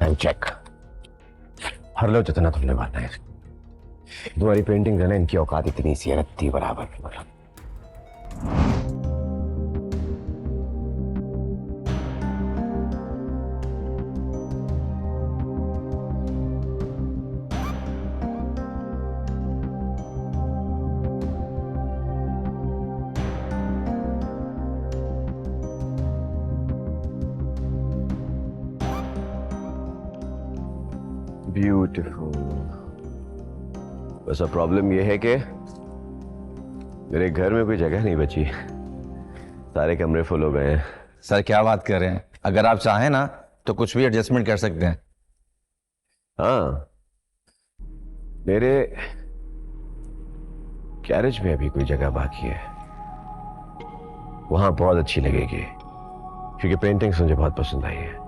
And check हर लो जितना तुमने मारना है। तुम्हारी पेंटिंग है ना, इनकी औकात इतनी सी है, रत्ती बराबर मतलब। ब्यूटीफुल। बस अब प्रॉब्लम यह है कि मेरे घर में कोई जगह नहीं बची, सारे कमरे फुल हो गए हैं। सर क्या बात कर रहे हैं, अगर आप चाहें ना तो कुछ भी एडजस्टमेंट कर सकते हैं। हाँ, मेरे गैरेज में अभी कोई जगह बाकी है, वहां बहुत अच्छी लगेगी क्योंकि पेंटिंग्स मुझे बहुत पसंद आई है।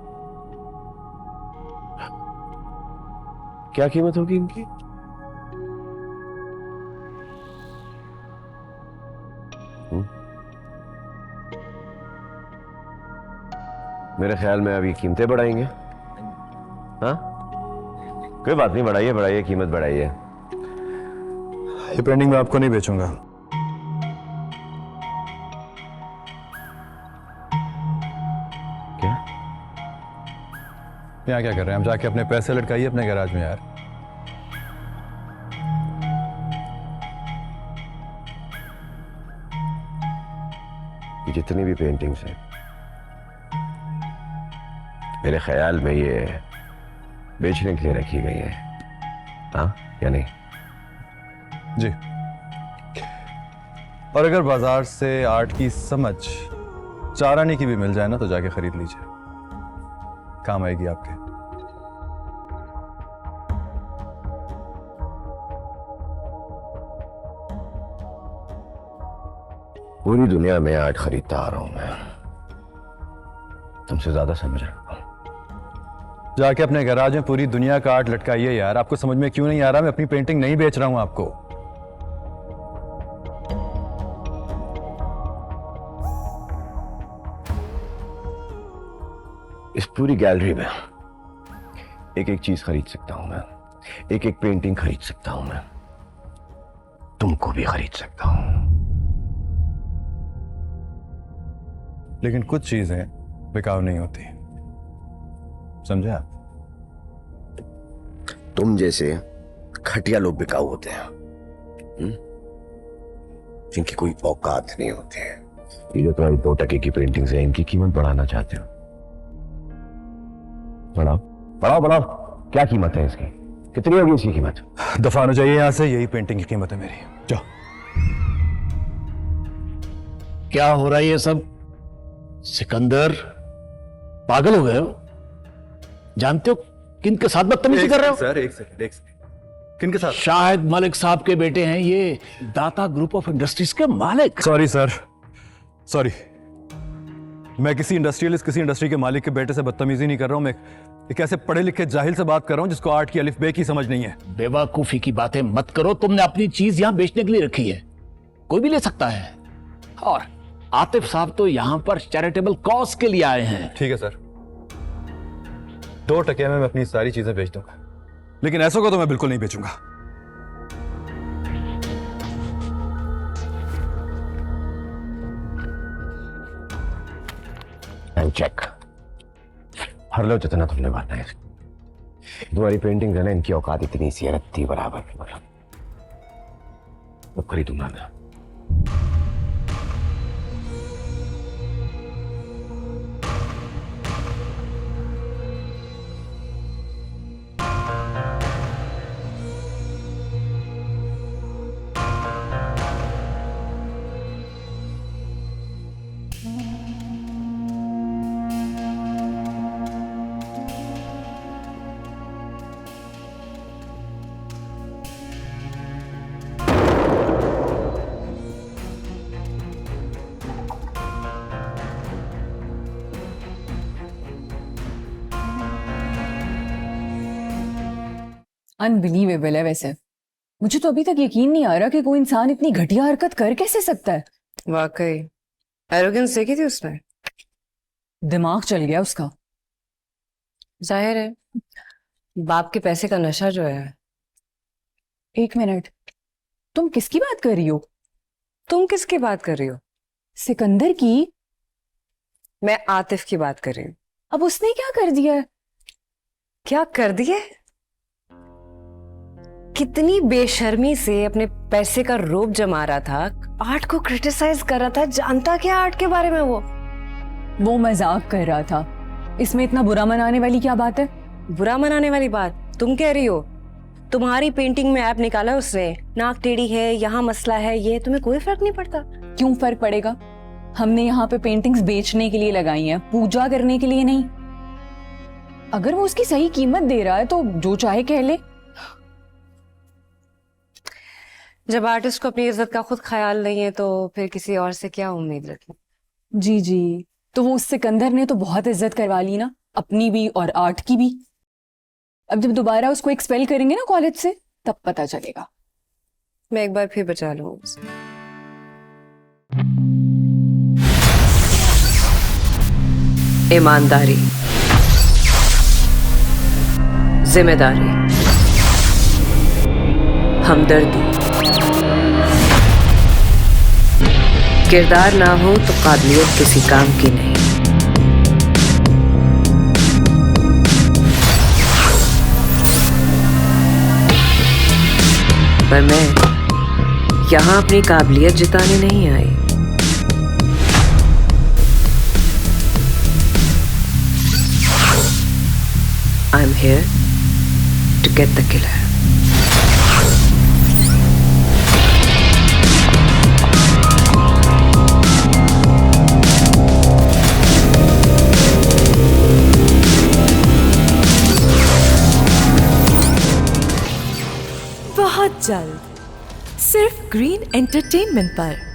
क्या कीमत होगी इनकी? मेरे ख्याल में अभी कीमतें बढ़ाएंगे। हाँ, कोई बात नहीं, बढ़ाइए बढ़ाइए, कीमत बढ़ाइए। ये पेंटिंग मैं आपको नहीं बेचूंगा। क्या? यहाँ क्या कर रहे हैं? हम जाके अपने पैसे लटकाइए अपने गैराज में यार। ये जितनी भी पेंटिंग्स हैं, मेरे ख्याल में ये बेचने के लिए रखी गई है। हाँ या नहीं? जी। और अगर बाजार से आर्ट की समझ 4 आने की भी मिल जाए ना तो जाके खरीद लीजिए, काम आएगी आपके। पूरी दुनिया में आर्ट खरीदता आ रहा हूं मैं, तुमसे ज्यादा समझ रहा हूं। जाके अपने गैराज में पूरी दुनिया का आर्ट लटकाइए यार। आपको समझ में क्यों नहीं आ रहा? मैं अपनी पेंटिंग नहीं बेच रहा हूं आपको। इस पूरी गैलरी में एक एक चीज खरीद सकता हूं मैं, एक एक पेंटिंग खरीद सकता हूं मैं, तुमको भी खरीद सकता हूं। लेकिन कुछ चीजें बिकाऊ नहीं होती, समझे आप? तुम जैसे घटिया लोग बिकाऊ होते हैं, जिनकी कोई औकात नहीं होती है। ये जो तुम्हारी 2 टके की पेंटिंग्स है, इनकी कीमत बढ़ाना चाहते हो? बढ़ाओ बढ़ाओ बढ़ाओ। क्या कीमत है इसकी? कितनी होगी इसकी कीमत? दफा होना चाहिए यहां से, यही पेंटिंग की कीमत है मेरी। जाओ। क्या हो रहा है ये सब? सिकंदर, पागल हो गए हो? जानते हो किन के साथ बदतमीजी कर रहे हो? सर एक सेकंड। किन के साथ? शाहिद मलिक साहब के बेटे हैं ये, दाता ग्रुप ऑफ इंडस्ट्रीज के मालिक। Sorry sir, sorry. मैं किसी इंडस्ट्रियलिस्ट, किसी इंडस्ट्री के मालिक के बेटे से बदतमीजी नहीं कर रहा हूं। मैं एक ऐसे पढ़े लिखे जाहिल से बात कर रहा हूं जिसको आर्ट की अलिफ बे की समझ नहीं है। बेवकूफी की बातें मत करो। तुमने अपनी चीज यहां बेचने के लिए रखी है, कोई भी ले सकता है। और आतिफ साहब तो यहां पर चैरिटेबल कॉज के लिए आए हैं। ठीक है सर, 2 टके में मैं अपनी सारी चीजें बेच दूंगा, लेकिन ऐसों को तो मैं बिल्कुल नहीं बेचूंगा। एंड चेक हर लो जितना तुमने मारना है। तुम्हारी पेंटिंग है ना, इनकी औकात इतनी सी है, रत्ती बराबर मतलब। तो खरीदूंगा मैं। अनबिलीवेबल है। वैसे मुझे तो अभी तक यकीन नहीं आ रहा कि कोई इंसान इतनी घटिया हरकत कर कैसे सकता है। वाकई एरोगेंस देखी थी उसमें। दिमाग चल गया उसका। जाहिर है बाप के पैसे का नशा जो है। एक मिनट, तुम किसकी बात कर रही हो? तुम किसकी बात कर रही हो? सिकंदर की। मैं आतिफ की बात कर रही हूँ। अब उसने क्या कर दिया है? क्या कर दिए? कितनी बेशर्मी से अपने पैसे का रोब जमा रहा था, आर्ट को क्रिटिसाइज कर रहा था। जानता क्या आर्ट के बारे में वो मजाक कर रहा था। इसमें इतना बुरा मनाने वाली क्या बात है? बुरा मनाने वाली बात तुम कह रही हो? तुम्हारी पेंटिंग में ऐप निकाला है उसने, नाक टेढ़ी है, यहाँ मसला है, ये तुम्हें कोई फर्क नहीं पड़ता? क्यों फर्क पड़ेगा? हमने यहाँ पे पेंटिंग्स बेचने के लिए लगाई हैं, पूजा करने के लिए नहीं। अगर वो उसकी सही कीमत दे रहा है तो जो चाहे कह ले। जब आर्टिस्ट को अपनी इज्जत का खुद ख्याल नहीं है तो फिर किसी और से क्या उम्मीद रखें? जी जी, तो वो उस सिकंदर ने तो बहुत इज्जत करवा ली ना, अपनी भी और आर्ट की भी। अब जब दोबारा उसको एक्सपेल करेंगे ना कॉलेज से, तब पता चलेगा। मैं एक बार फिर बचा लूंगी उसे। ईमानदारी, जिम्मेदारी, हमदर्दी। किरदार ना हो तो काबिलियत किसी काम की नहीं। पर मैं यहां अपनी काबिलियत जिताने नहीं आई। I'm here to get the killer. बहुत जल्द सिर्फ ग्रीन एंटरटेनमेंट पर।